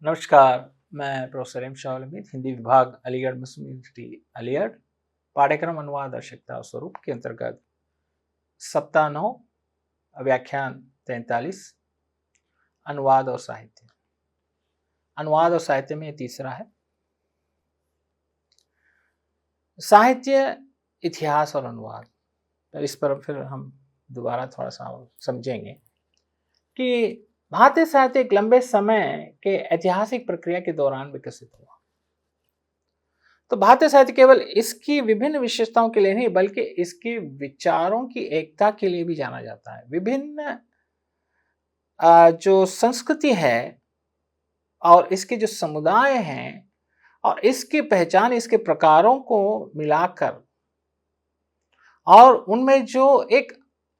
नमस्कार। मैं professor M Shah अल हमीद, हिंदी विभाग, अलीगढ़ मुस्लिम यूनिवर्सिटी अलीगढ़। पाठ्यक्रम अनुवाद आवश्यकता और स्वरूप के अंतर्गत सप्ताह 9, व्याख्यान 43, अनुवाद और साहित्य। अनुवाद और साहित्य में ये तीसरा है। साहित्य, इतिहास और अनुवाद। तो इस पर फिर हम दोबारा थोड़ा सा और समझेंगे कि भारतीय साहित्य एक लंबे समय के ऐतिहासिक प्रक्रिया के दौरान विकसित हुआ। तो भारतीय साहित्य केवल इसकी विभिन्न विशेषताओं के लिए नहीं बल्कि इसके विचारों की एकता के लिए भी जाना जाता है। विभिन्न जो संस्कृति है और इसके जो समुदाय हैं और इसकी पहचान, इसके प्रकारों को मिलाकर और उनमें जो एक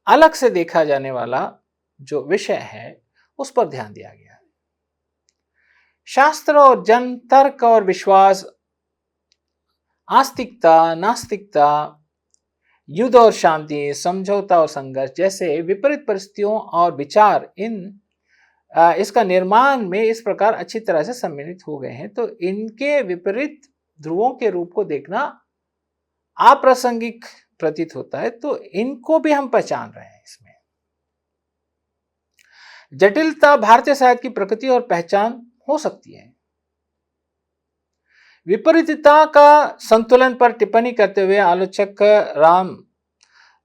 अलग से देखा जाने वाला जो विषय है उस पर ध्यान दिया गया है। शास्त्र और जन, तर्क और विश्वास, आस्तिकता, नास्तिकता, युद्ध और शांति, समझौता और संघर्ष जैसे विपरीत परिस्थितियों और विचार इसका निर्माण में इस प्रकार अच्छी तरह से सम्मिलित हो गए हैं। तो इनके विपरीत ध्रुवों के रूप को देखना अप्रासंगिक प्रतीत होता है, तो इनको भी हम पहचान रहे हैं। इसमें जटिलता भारतीय साहित्य की प्रकृति और पहचान हो सकती है। विपरीतता का संतुलन पर टिप्पणी करते हुए आलोचक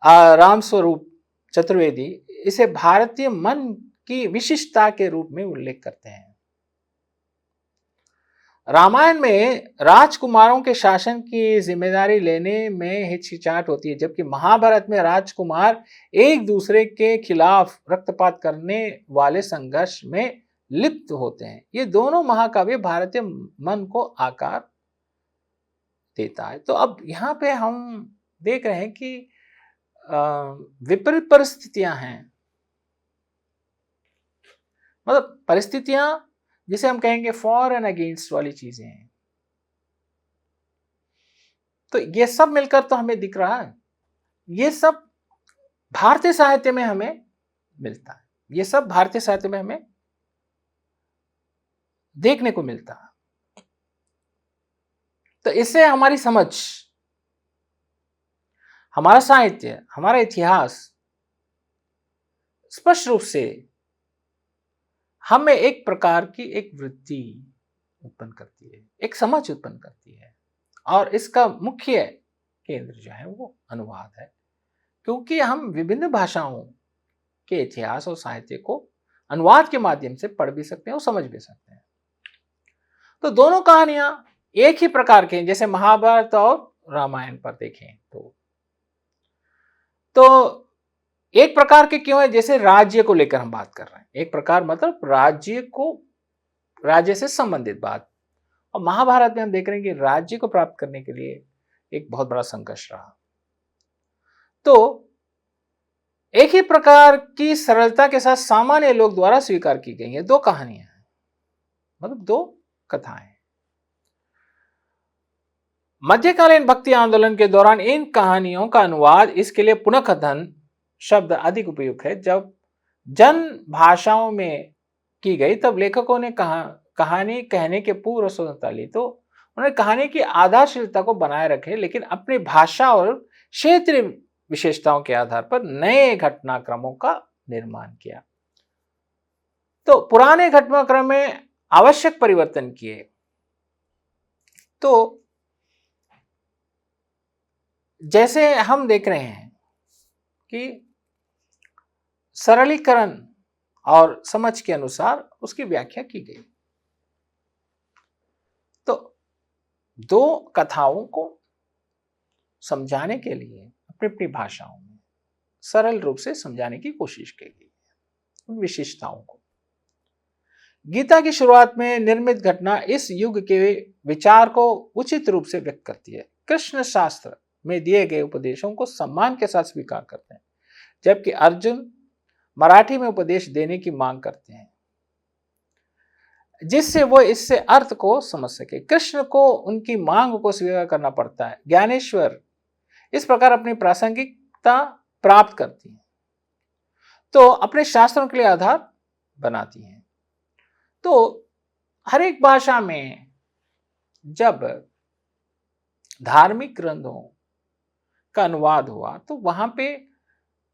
राम स्वरूप चतुर्वेदी इसे भारतीय मन की विशिष्टता के रूप में उल्लेख करते हैं। रामायण में राजकुमारों के शासन की जिम्मेदारी लेने में हिचकिचाहट होती है, जबकि महाभारत में राजकुमार एक दूसरे के खिलाफ रक्तपात करने वाले संघर्ष में लिप्त होते हैं। ये दोनों महाकाव्य भारतीय मन को आकार देता है। तो अब यहाँ पे हम देख रहे हैं कि विपरीत परिस्थितियां हैं, मतलब परिस्थितियां जिसे हम कहेंगे फॉर एंड अगेंस्ट वाली चीजें हैं। तो ये सब मिलकर तो हमें दिख रहा है, ये सब भारतीय साहित्य में हमें मिलता है, ये सब भारतीय साहित्य में हमें देखने को मिलता है। तो इससे हमारी समझ, हमारा साहित्य, हमारा इतिहास स्पष्ट रूप से हमें एक प्रकार की एक वृत्ति उत्पन्न करती है, एक समझ उत्पन्न करती है। और इसका मुख्य केंद्र जो है वो अनुवाद है, क्योंकि हम विभिन्न भाषाओं के इतिहास और साहित्य को अनुवाद के माध्यम से पढ़ भी सकते हैं और समझ भी सकते हैं। तो दोनों कहानियां एक ही प्रकार के हैं, जैसे महाभारत और रामायण पर देखें तो एक प्रकार के क्यों है, जैसे राज्य को लेकर हम बात कर रहे हैं, एक प्रकार मतलब राज्य से संबंधित बात। और महाभारत में हम देख रहे हैं कि राज्य को प्राप्त करने के लिए एक बहुत बड़ा संघर्ष रहा। तो एक ही प्रकार की सरलता के साथ सामान्य लोग द्वारा स्वीकार की गई है दो कहानियां हैं, मतलब दो कथाएं। मध्यकालीन भक्ति आंदोलन के दौरान इन कहानियों का अनुवाद, इसके लिए पुनःकथन शब्द अधिक उपयुक्त है, जब जन भाषाओं में की गई तब लेखकों ने कहानी कहने के पूर्व स्वतंत्रता ली। तो उन्होंने कहानी की आधारशिलता को बनाए रखे, लेकिन अपनी भाषा और क्षेत्रीय विशेषताओं के आधार पर नए घटनाक्रमों का निर्माण किया। तो पुराने घटनाक्रम में आवश्यक परिवर्तन किए। तो जैसे हम देख रहे हैं कि सरलीकरण और समझ के अनुसार उसकी व्याख्या की गई। तो दो कथाओं को समझाने के लिए अपनी अपनी भाषाओं में सरल रूप से समझाने की कोशिश की गई उन विशेषताओं को। गीता की शुरुआत में निर्मित घटना इस युग के विचार को उचित रूप से व्यक्त करती है। कृष्ण शास्त्र में दिए गए उपदेशों को सम्मान के साथ स्वीकार करते हैं, जबकि अर्जुन मराठी में उपदेश देने की मांग करते हैं, जिससे वो इससे अर्थ को समझ सके। कृष्ण को उनकी मांग को स्वीकार करना पड़ता है। ज्ञानेश्वर इस प्रकार अपनी प्रासंगिकता प्राप्त करती हैं, तो अपने शास्त्रों के लिए आधार बनाती हैं। तो हर एक भाषा में जब धार्मिक ग्रंथों का अनुवाद हुआ तो वहां पे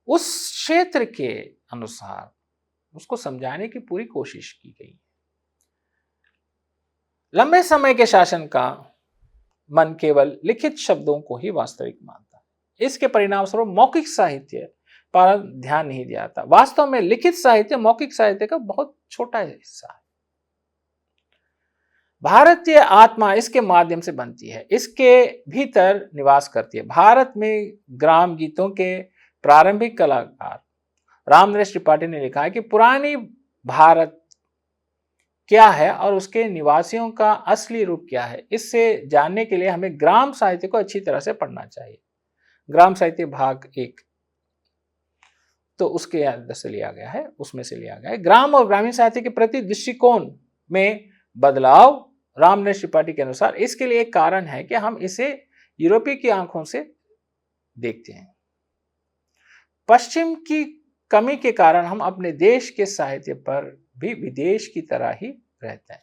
उस क्षेत्र के अनुसार उसको समझाने की पूरी कोशिश की गई। लंबे समय के शासन का मन केवल लिखित शब्दों को ही वास्तविक मानता है। इसके परिणाम स्वरूप मौखिक साहित्य पर ध्यान नहीं दिया जाता। वास्तव में लिखित साहित्य मौखिक साहित्य का बहुत छोटा हिस्सा है। भारतीय आत्मा इसके माध्यम से बनती है, इसके भीतर निवास करती है। भारत में ग्राम गीतों के प्रारंभिक कलाकार रामनरेश त्रिपाठी ने लिखा है कि पुरानी भारत क्या है और उसके निवासियों का असली रूप क्या है। इससे जानने के लिए हमें ग्राम साहित्य को अच्छी तरह से पढ़ना चाहिए। ग्राम साहित्य भाग 1 तो उसके अंदर से लिया गया है, उसमें से लिया गया है। ग्राम और ग्रामीण साहित्य के प्रति दृष्टिकोण में बदलाव रामनरेश त्रिपाठी के अनुसार इसके लिए एक कारण है कि हम इसे यूरोपीय की आंखों से देखते हैं। पश्चिम की कमी के कारण हम अपने देश के साहित्य पर भी विदेश की तरह ही रहते हैं।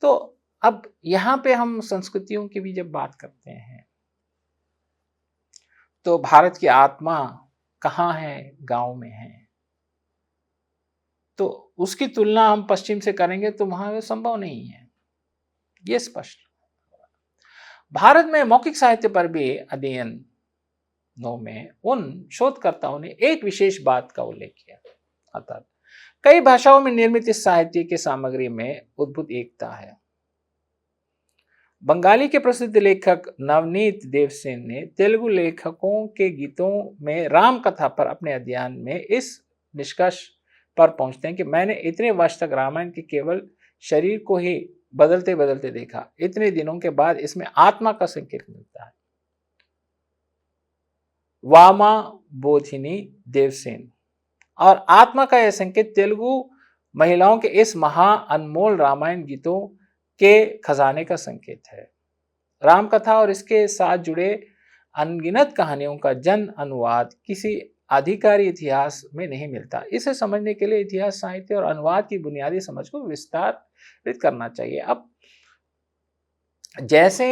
तो अब यहां पे हम संस्कृतियों की भी जब बात करते हैं तो भारत की आत्मा कहाँ है? गांव में है। तो उसकी तुलना हम पश्चिम से करेंगे तो वहां संभव नहीं है, ये स्पष्ट। भारत में मौखिक साहित्य पर भी अध्ययनों में उन शोधकर्ताओं ने एक विशेष बात का उल्लेख किया, अर्थात कई भाषाओं में निर्मित इस साहित्य की सामग्री में अद्भुत एकता है। बंगाली के प्रसिद्ध लेखक नवनीत देवसेन ने तेलुगु लेखकों के गीतों में राम कथा पर अपने अध्ययन में इस निष्कर्ष पर पहुंचते हैं कि मैंने इतने वर्ष तक रामायण के केवल शरीर को ही बदलते बदलते देखा, इतने दिनों के बाद इसमें आत्मा का संकेत मिलता है। वामा बोधिनी देवसेन और आत्मा का यह संकेत तेलुगु महिलाओं के इस महा अनमोल रामायण गीतों के खजाने का संकेत है। राम कथा और इसके साथ जुड़े अनगिनत कहानियों का जन अनुवाद किसी आधिकारिक इतिहास में नहीं मिलता। इसे समझने के लिए इतिहास, साहित्य और अनुवाद की बुनियादी समझ को विस्तारित करना चाहिए। अब जैसे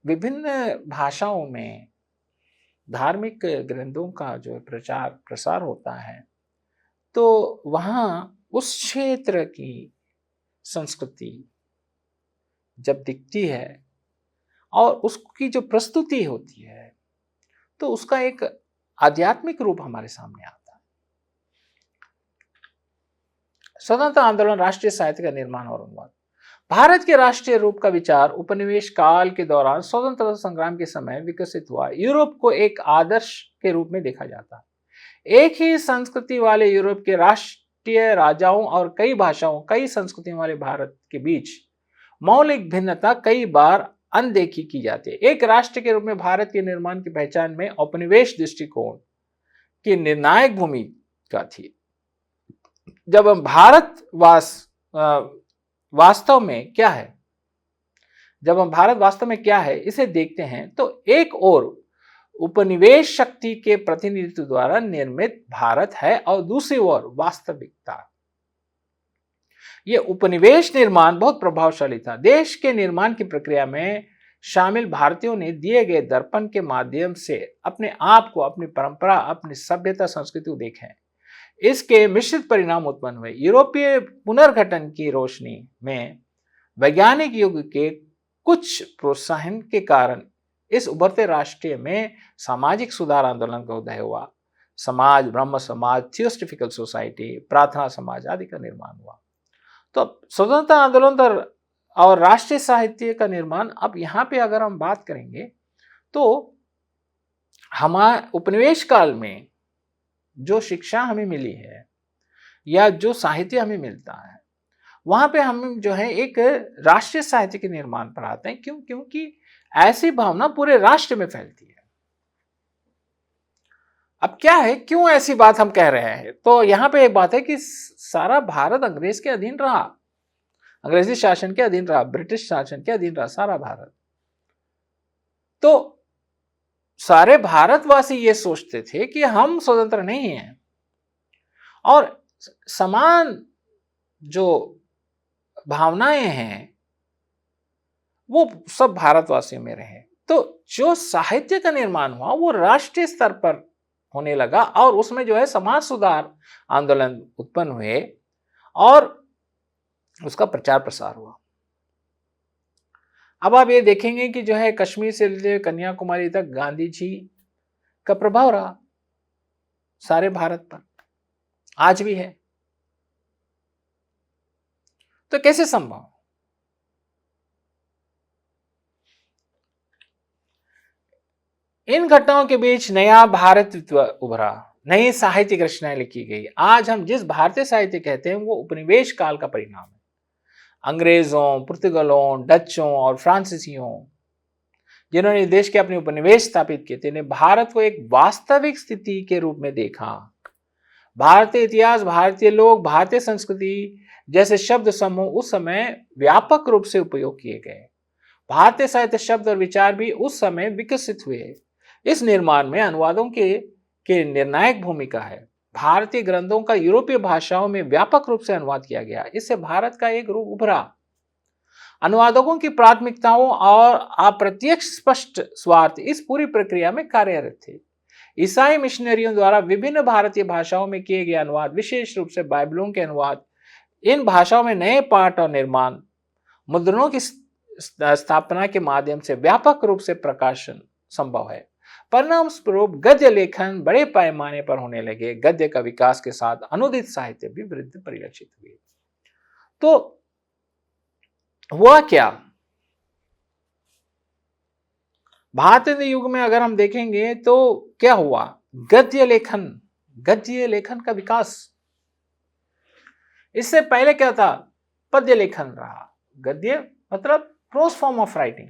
विभिन्न भाषाओं में धार्मिक ग्रंथों का जो प्रचार प्रसार होता है तो वहां उस क्षेत्र की संस्कृति जब दिखती है और उसकी जो प्रस्तुति होती है तो उसका एक आध्यात्मिक रूप हमारे सामने आता है। स्वतंत्रता आंदोलन, राष्ट्रीय साहित्य का निर्माण और अनुवाद। भारत के राष्ट्रीय रूप का विचार उपनिवेश काल के दौरान स्वतंत्रता संग्राम के समय विकसित हुआ। यूरोप को एक आदर्श के रूप में देखा जाता है। एक ही संस्कृति वाले यूरोप के राष्ट्रीय राजाओं और कई भाषाओं, कई संस्कृतियों वाले भारत के बीच मौलिक भिन्नता कई बार अनदेखी की जाती है। एक राष्ट्र के रूप में भारत के निर्माण की पहचान में औपनिवेश दृष्टिकोण की निर्णायक भूमिका थी। जब हम भारत वास्तव में क्या है, जब हम भारत वास्तव में क्या है इसे देखते हैं तो एक और उपनिवेश शक्ति के प्रतिनिधित्व द्वारा निर्मित भारत है और दूसरी ओर वास्तविकता। यह उपनिवेश निर्माण बहुत प्रभावशाली था। देश के निर्माण की प्रक्रिया में शामिल भारतीयों ने दिए गए दर्पण के माध्यम से अपने आप को, अपनी परंपरा, अपनी सभ्यता, संस्कृति को देखें। इसके मिश्रित परिणाम उत्पन्न हुए। यूरोपीय पुनर्गठन की रोशनी में वैज्ञानिक युग के कुछ प्रोत्साहन के कारण इस उभरते राष्ट्रीय में सामाजिक सुधार आंदोलन का उदय हुआ। समाज, ब्रह्म समाज, थियोसॉफिकल सोसाइटी, प्रार्थना समाज आदि का निर्माण हुआ। तो स्वतंत्रता आंदोलन और राष्ट्रीय साहित्य का निर्माण, अब यहाँ पे अगर हम बात करेंगे तो हमारे उपनिवेश काल में जो शिक्षा हमें मिली है या जो साहित्य हमें मिलता है वहां पे हम जो है एक राष्ट्रीय साहित्य के निर्माण पर आते हैं। क्यों? क्योंकि ऐसी भावना पूरे राष्ट्र में फैलती है। अब क्या है, क्यों ऐसी बात हम कह रहे हैं? तो यहां पे एक बात है कि सारा भारत अंग्रेज के अधीन रहा, अंग्रेजी शासन के अधीन रहा, ब्रिटिश शासन के अधीन रहा सारा भारत। तो सारे भारतवासी ये सोचते थे कि हम स्वतंत्र नहीं हैं और समान जो भावनाएं हैं वो सब भारतवासियों में रहे। तो जो साहित्य का निर्माण हुआ वो राष्ट्रीय स्तर पर होने लगा और उसमें जो है समाज सुधार आंदोलन उत्पन्न हुए और उसका प्रचार प्रसार हुआ। अब आप ये देखेंगे कि जो है कश्मीर से लेकर कन्याकुमारी तक गांधी जी का प्रभाव रहा सारे भारत पर, आज भी है। तो कैसे संभव? इन घटनाओं के बीच नया भारतत्व उभरा, नई साहित्यिक रचनाएं लिखी गई। आज हम जिस भारतीय साहित्य कहते हैं वो उपनिवेश काल का परिणाम है। अंग्रेजों, पुर्तगालों, डचों और फ्रांसीसियों जिन्होंने देश के अपने उपनिवेश स्थापित किए थे ने भारत को एक वास्तविक स्थिति के रूप में देखा। भारतीय इतिहास, भारतीय लोग, भारतीय संस्कृति जैसे शब्द समूह उस समय व्यापक रूप से उपयोग किए गए। भारतीय साहित्य शब्द और विचार भी उस समय विकसित हुए। इस निर्माण में अनुवादों के निर्णायक भूमिका है। भारतीय ग्रंथों का यूरोपीय भाषाओं में व्यापक रूप से अनुवाद किया गया। इससे भारत का एक रूप उभरा। अनुवादकों की प्राथमिकताओं और अप्रत्यक्ष स्पष्ट स्वार्थ इस पूरी प्रक्रिया में कार्यरत थे। ईसाई मिशनरियों द्वारा विभिन्न भारतीय भाषाओं में किए गए अनुवाद, विशेष रूप से बाइबलों के अनुवाद, इन भाषाओं में नए पाठ और निर्माण, मुद्रणों की स्थापना के माध्यम से व्यापक रूप से प्रकाशन संभव है। परिणाम स्वरूप गद्य लेखन बड़े पैमाने पर होने लगे। गद्य का विकास के साथ अनुदित साहित्य भी वृद्धि परिलक्षित हुई। तो हुआ क्या? भारतीय युग में अगर हम देखेंगे तो क्या हुआ? गद्य लेखन का विकास। इससे पहले क्या था? पद्य लेखन रहा। गद्य मतलब प्रोज फॉर्म ऑफ राइटिंग।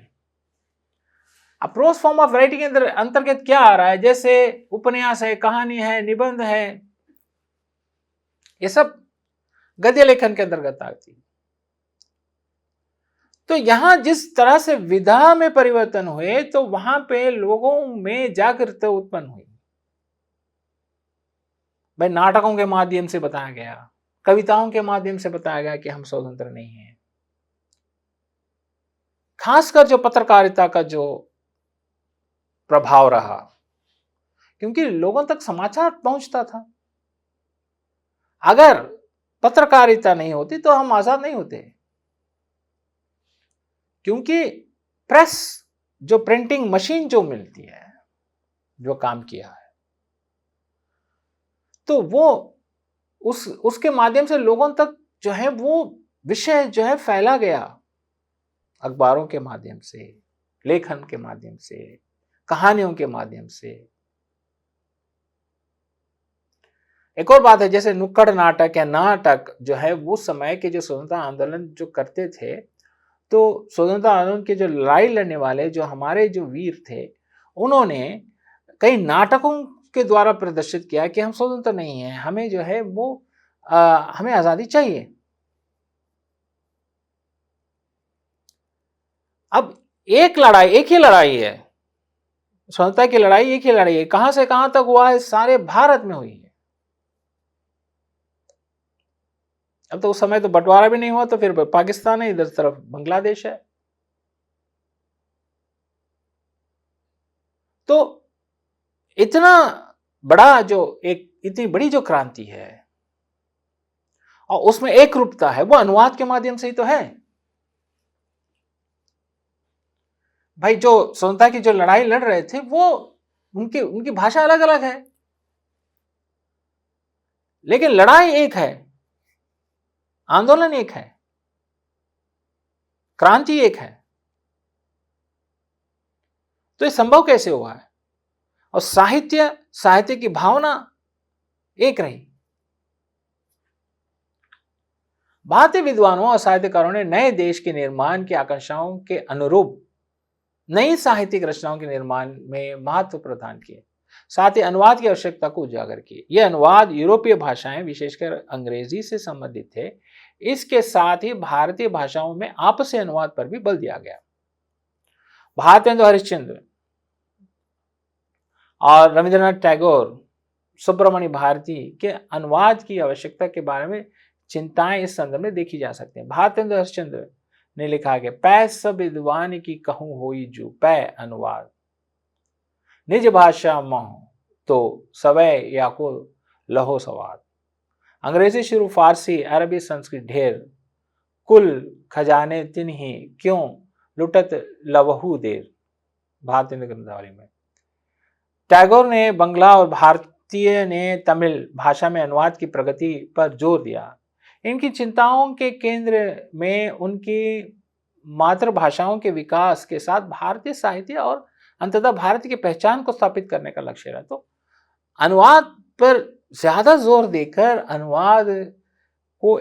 अब प्रोज फॉर्म ऑफ राइटिंग के अंतर्गत क्या आ रहा है? जैसे उपन्यास है, कहानी है, निबंध है, ये सब गद्य लेखन के अंतर्गत आती है। तो यहां जिस तरह से विधा में परिवर्तन हुए तो वहां पे लोगों में जागरूकता उत्पन्न हुई। भाई नाटकों के माध्यम से बताया गया, कविताओं के माध्यम से बताया गया कि हम स्वतंत्र नहीं हैं। खासकर जो पत्रकारिता का जो प्रभाव रहा, क्योंकि लोगों तक समाचार पहुंचता था। अगर पत्रकारिता नहीं होती तो हम आजाद नहीं होते, क्योंकि प्रेस जो प्रिंटिंग मशीन जो मिलती है, जो काम किया है, तो वो उसके माध्यम से लोगों तक जो है वो विषय जो है फैला गया। अखबारों के माध्यम से, लेखन के माध्यम से, कहानियों के माध्यम से। एक और बात है, जैसे नुक्कड़ नाटक या नाटक जो है उस समय के जो स्वतंत्रता आंदोलन जो करते थे, तो स्वतंत्रता आंदोलन के जो लड़ाई लड़ने वाले जो हमारे जो वीर थे, उन्होंने कई नाटकों के द्वारा प्रदर्शित किया कि हम स्वतंत्र नहीं हैं, हमें जो है वो हमें आजादी चाहिए। अब एक ही लड़ाई है, स्वतंत्रता की लड़ाई एक ही लड़ाई है। कहां से कहां तक हुआ है? सारे भारत में हुई है। अब तो उस समय तो बंटवारा भी नहीं हुआ, तो फिर पाकिस्तान है, इधर तरफ बांग्लादेश है। तो इतना बड़ा जो एक इतनी बड़ी जो क्रांति है और उसमें एक रूपता है, वो अनुवाद के माध्यम से ही तो है। भाई जो स्वतंत्रता की जो लड़ाई लड़ रहे थे वो उनकी भाषा अलग अलग है, लेकिन लड़ाई एक है, आंदोलन एक है, क्रांति एक है। तो ये संभव कैसे हुआ है? और साहित्य की भावना एक रही। भारतीय विद्वानों और साहित्यकारों ने नए देश के निर्माण की आकांक्षाओं के अनुरूप नई साहित्यिक रचनाओं के निर्माण में महत्व प्रदान किए, साथ ही अनुवाद की आवश्यकता को उजागर किए। ये अनुवाद यूरोपीय भाषाएं, विशेषकर अंग्रेजी से संबंधित थे। इसके साथ ही भारतीय भाषाओं में आपसी अनुवाद पर भी बल दिया गया। भारतेंदु हरिश्चंद्र और रविंद्रनाथ टैगोर, सुब्रमण्य भारती के अनुवाद की आवश्यकता के बारे में चिंताएं इस संदर्भ में देखी जा सकती हैं। भारतेंद्र हरिश्चंद्र ने लिखा कि पै सब विद्वान की कहूं होई जू पै अनुवाद निज भाषा मोह तो सवै या को लहो सवाद। अंग्रेजी शुरू फारसी अरबी संस्कृत ढेर कुल खजाने तिन ही क्यों लुटत लवहू देर। भारतेंद्र ग्रंथावली में टैगोर ने बंगला और भारतीय ने तमिल भाषा में अनुवाद की प्रगति पर जोर दिया। इनकी चिंताओं के केंद्र में उनकी मातृभाषाओं के विकास के साथ भारतीय साहित्य और अंततः भारत की पहचान को स्थापित करने का लक्ष्य रहा। तो अनुवाद पर ज्यादा जोर देकर अनुवाद को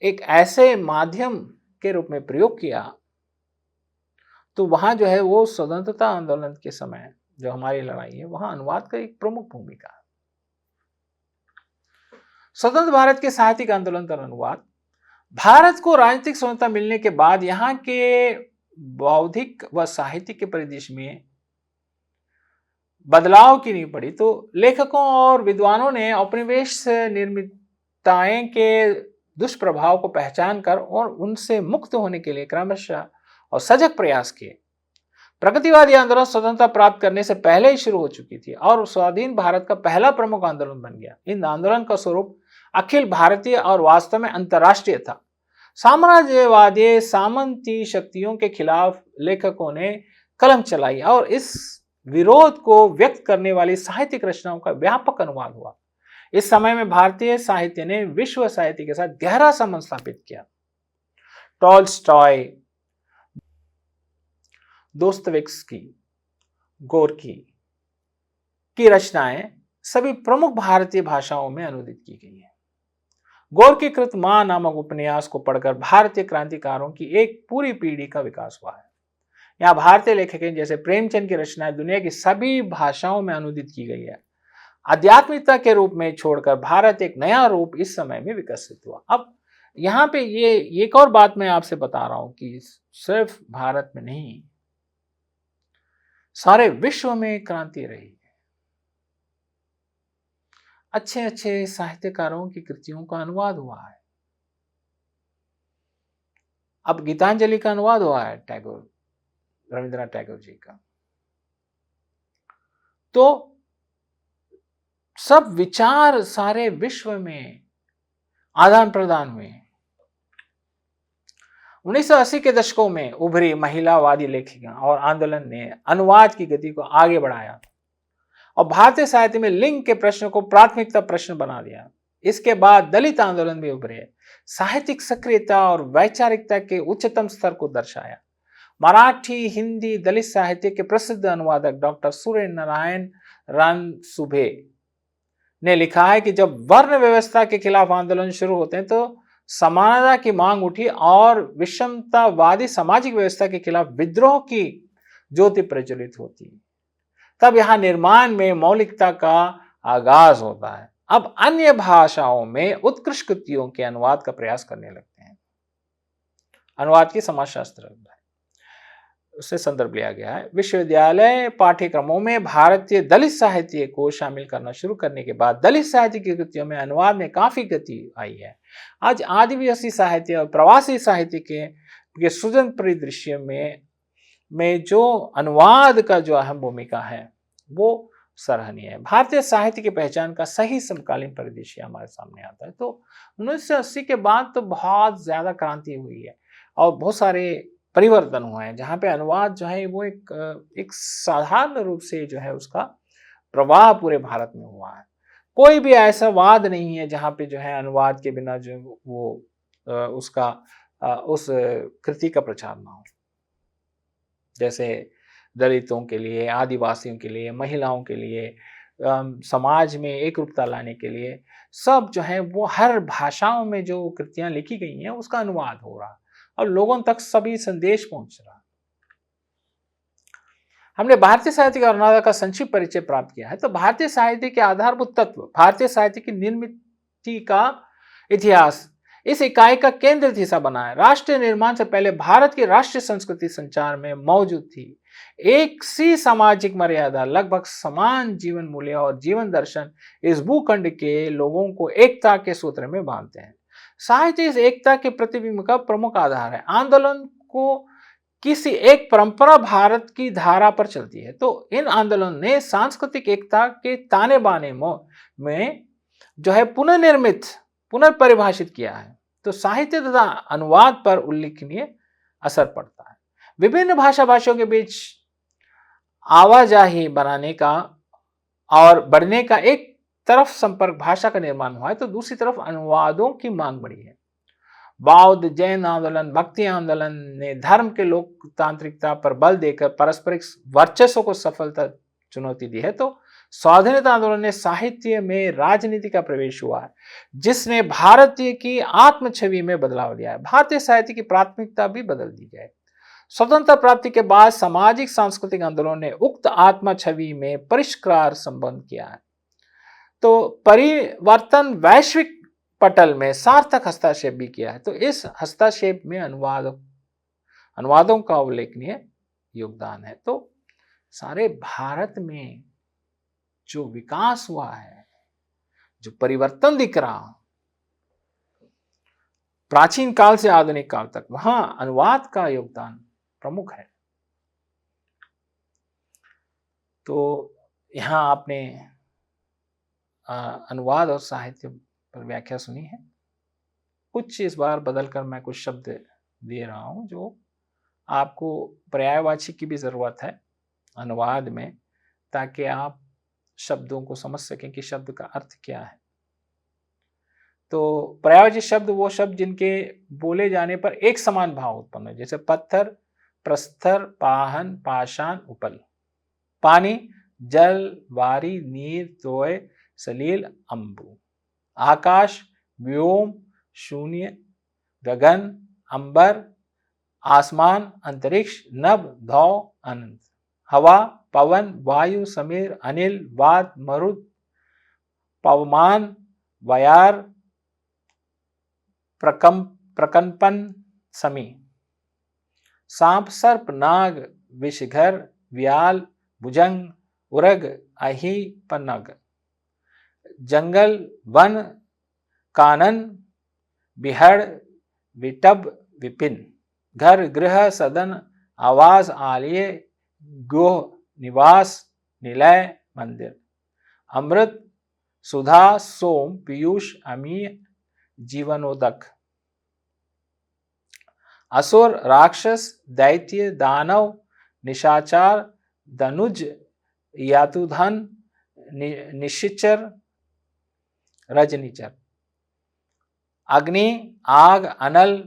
एक ऐसे माध्यम के रूप में प्रयोग किया, तो वहां जो है वो स्वतंत्रता आंदोलन के समय जो हमारी लड़ाई है वहां अनुवाद का एक प्रमुख भूमिका है। स्वतंत्र भारत के साहित्यिक आंदोलन का अनुवाद भारत को राजनीतिक स्वतंत्रता मिलने के बाद यहाँ के बौद्धिक व साहित्यिक के परिदृश्य में बदलाव की नींव पड़ी। तो लेखकों और विद्वानों ने औपनिवेश निर्मिताएं के दुष्प्रभाव को पहचान कर और उनसे मुक्त होने के लिए क्रमशः और सजग प्रयास किए। प्रगतिवादी आंदोलन स्वतंत्रता प्राप्त करने से पहले ही शुरू हो चुकी थी और स्वाधीन भारत का पहला प्रमुख आंदोलन बन गया। इन आंदोलन का स्वरूप अखिल भारतीय और वास्तव में अंतर्राष्ट्रीय था। साम्राज्यवादी सामंती शक्तियों के खिलाफ लेखकों ने कलम चलाई और इस विरोध को व्यक्त करने वाली साहित्यिक रचनाओं का व्यापक अनुवाद हुआ। इस समय में भारतीय साहित्य ने विश्व साहित्य के साथ गहरा संबंध स्थापित किया। टॉल्स्टॉय, दोस्तोयेव्स्की, गोर्की की रचनाएं सभी प्रमुख भारतीय भाषाओं में अनुदित की गई हैं। गोर्की कृत मां नामक उपन्यास को पढ़कर भारतीय क्रांतिकारों की एक पूरी पीढ़ी का विकास हुआ है। यहाँ भारतीय लेखक जैसे प्रेमचंद की रचनाएं दुनिया की सभी भाषाओं में अनुदित की गई है। आध्यात्मिकता के रूप में छोड़कर भारत एक नया रूप इस समय में विकसित हुआ। अब यहाँ पे ये एक और बात मैं आपसे बता रहा हूं कि सिर्फ भारत में नहीं, सारे विश्व में क्रांति रही। अच्छे अच्छे साहित्यकारों की कृतियों का अनुवाद हुआ है। अब गीतांजलि का अनुवाद हुआ है टैगोर, रविंद्रनाथ टैगोर जी का। तो सब विचार सारे विश्व में आदान प्रदान हुए। 1980 के दशकों में उभरी महिलावादी लेखिका और आंदोलन ने अनुवाद की गति को आगे बढ़ाया और भारतीय साहित्य में लिंग के प्रश्न को प्राथमिकता प्रश्न बना दिया। इसके बाद दलित आंदोलन भी उभरे, साहित्यिक सक्रियता और वैचारिकता के उच्चतम स्तर को दर्शाया। मराठी हिंदी दलित साहित्य के प्रसिद्ध अनुवादक डॉक्टर सूर्य नारायण रणसुभे ने लिखा है कि जब वर्ण व्यवस्था के खिलाफ आंदोलन शुरू होते हैं तो समानता की मांग उठी और विषमतावादी सामाजिक व्यवस्था के खिलाफ विद्रोह की ज्योति प्रज्वलित होती है। तब यहां निर्माण में मौलिकता का आगाज होता है। अब अन्य भाषाओं में उत्कृष्ट कृतियों के अनुवाद का प्रयास करने लगते हैं। अनुवाद की समाजशास्त्र उससे संदर्भ लिया गया है। विश्वविद्यालय पाठ्यक्रमों में भारतीय दलित साहित्य को शामिल करना शुरू करने के बाद दलित साहित्य की कृतियों में अनुवाद में काफी गति आई है। आज आदिवासी साहित्य और प्रवासी साहित्य के सृजन परिदृश्य में जो अनुवाद का जो अहम भूमिका है वो सराहनीय है। भारतीय साहित्य की पहचान का सही समकालीन परिदृश्य हमारे सामने आता है। तो 1980 के बाद तो बहुत ज्यादा क्रांति हुई है और बहुत सारे परिवर्तन हुए हैं, जहाँ पे अनुवाद जो है वो एक साधारण रूप से जो है उसका प्रवाह पूरे भारत में हुआ है। कोई भी ऐसा वाद नहीं है जहाँ पे जो है अनुवाद के बिना जो वो उस कृति का प्रचार ना हो। जैसे दलितों के लिए, आदिवासियों के लिए, महिलाओं के लिए, समाज में एक रूपता लाने के लिए सब जो है वो हर भाषाओं में जो कृतियां लिखी गई हैं उसका अनुवाद हो रहा और लोगों तक सभी संदेश पहुंच रहा। हमने भारतीय साहित्य का अनुवाद का संक्षिप्त परिचय प्राप्त किया है। तो भारतीय साहित्य के आधारभूत तत्व, भारतीय साहित्य की निर्मित का इतिहास इस इकाई का केंद्रित हिस्सा बना है। राष्ट्रीय निर्माण से पहले भारत की राष्ट्रीय संस्कृति संचार में मौजूद थी। एक सी सामाजिक मर्यादा, लगभग समान जीवन मूल्य और जीवन दर्शन इस भूखंड के लोगों को एकता के सूत्र में बांधते हैं। साहित्य इस एकता के प्रतिबिंब का प्रमुख आधार है। आंदोलन को किसी एक परंपरा भारत की धारा पर चलती है, तो इन आंदोलन ने सांस्कृतिक एकता के ताने बाने में जो है पुनर्निर्मित, पुनर्परिभाषित किया है। तो साहित्य तथा अनुवाद पर उल्लेखनीय असर पड़ता है। विभिन्न भाषाओं के बीच आवाजाही बनाने का और बढ़ने का एक तरफ संपर्क भाषा का निर्माण हुआ है, तो दूसरी तरफ अनुवादों की मांग बढ़ी है। बौद्ध, जैन आंदोलन, भक्ति आंदोलन ने धर्म के लोकतांत्रिकता पर बल देकर पारस्परिक वर्चस्व को सफलता चुनौती दी है। तो स्वाधीनता आंदोलन ने साहित्य में राजनीति का प्रवेश हुआ है, जिसने भारतीय की आत्म छवि में बदलाव लिया है। भारतीय साहित्य की प्राथमिकता भी बदल दी है। स्वतंत्रता प्राप्ति के बाद सामाजिक सांस्कृतिक आंदोलनों ने उक्त आत्मा छवि में परिष्कार संबंध किया है। तो परिवर्तन वैश्विक पटल में सार्थक हस्तक्षेप भी किया है। तो इस हस्तक्षेप में अनुवादों का उल्लेखनीय योगदान है। तो सारे भारत में जो विकास हुआ है, जो परिवर्तन दिख रहा प्राचीन काल से आधुनिक काल तक, वहां अनुवाद का योगदान प्रमुख है। तो यहां आपने अनुवाद और साहित्य पर व्याख्या सुनी है। कुछ इस बार बदलकर मैं कुछ शब्द दे रहा हूं जो आपको पर्यायवाची की भी जरूरत है अनुवाद में, ताकि आप शब्दों को समझ सकें कि शब्द का अर्थ क्या है। तो पर्यायवाची शब्द वो शब्द जिनके बोले जाने पर एक समान भाव उत्पन्न हो, जैसे पत्थर, प्रस्तर, पाहन, पाषाण, उपल। पानी, जल, वारी, नीर, तोय, सलील, अंबु। आकाश, व्योम, शून्य, गगन, अंबर, आसमान, अंतरिक्ष, नभ, धौ, अनंत। हवा, पवन, वायु, समीर, अनिल, वात, मरुत, पवमान, वयार, प्रकंपन, समी। सांप, सर्प, नाग, विषघर, व्याल, भुजंग, उरग, अहि, पन्नग। जंगल, वन, कानन, बिहड़, विटब, विपिन। घर, गृह, सदन, आवास, आलय, गोह, निवास, निलय, मंदिर। अमृत, सुधा, सोम, पीयूष, अमीय, जीवनोदक। असुर, राक्षस, दैत्य, दानव, निशाचार, धनुज, यातुधन, निशिचर, रजनीचर। अग्नि, आग, अनल,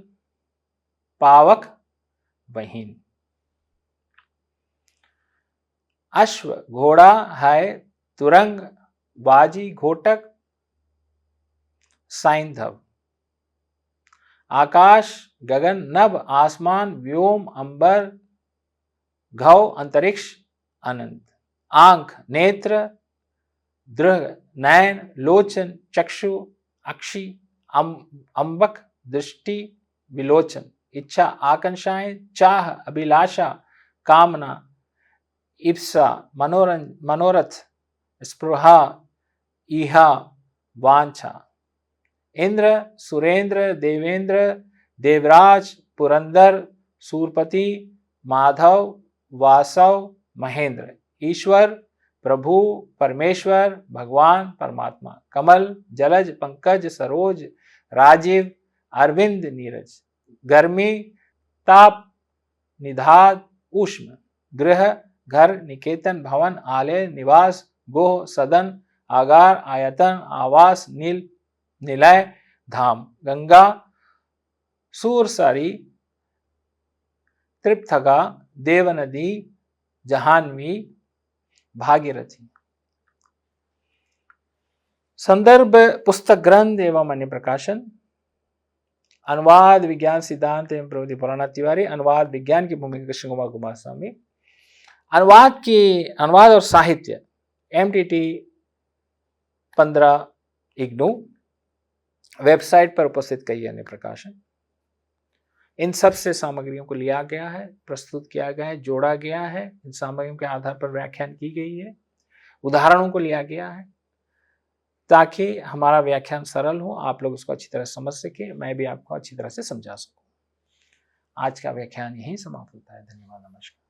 पावक, बहीन। अश्व, घोड़ा, है, तुरंग, बाजी, घोटक, साइंधव। आकाश, गगन, नभ, आसमान, व्योम, अंबर, घौ, अंतरिक्ष, अनंत। आंख, नेत्र, दृढ़, नयन, लोचन, चक्षु, अक्षि, अंबक, दृष्टि, विलोचन। इच्छा, आकांक्षाएं, चाह, अभिलाषा, कामना, इप्सा, मनोरथ, स्पृहा, इहा, वांछा। इंद्र, सुरेंद्र, देवेंद्र, देवराज, पुरंदर, सूरपति, माधव, वासव, महेंद्र। ईश्वर, प्रभु, परमेश्वर, भगवान, परमात्मा। कमल, जलज, पंकज, सरोज, राजीव, अरविंद, नीरज। गर्मी, ताप, निधाद, उष्ण। गृह, घर, निकेतन, भवन, आलय, निवास, गोह, सदन, आगार, आयतन, आवास, नील, निलय, धाम। गंगा, सूरसारी, त्रिपथगा, देवनदी, जहान्वी, भागीरथी। संदर्भ पुस्तक ग्रंथ एवं अन्य प्रकाशन। अनुवाद विज्ञान सिद्धांत एवं प्रवृत्ति पुराना तिवारी। अनुवाद विज्ञान की भूमिका कृष्ण कुमार कुमारस्वामी। अनुवाद और साहित्य MTT 15 इग्नू। वेबसाइट पर उपस्थित कई अन्य प्रकाशन। इन सब से सामग्रियों को लिया गया है, प्रस्तुत किया गया है, जोड़ा गया है, इन सामग्रियों के आधार पर व्याख्यान की गई है, उदाहरणों को लिया गया है, ताकि हमारा व्याख्यान सरल हो, आप लोग उसको अच्छी तरह समझ सके, मैं भी आपको अच्छी तरह से समझा सकूं। आज का व्याख्यान यहीं समाप्त होता है। धन्यवाद, नमस्कार।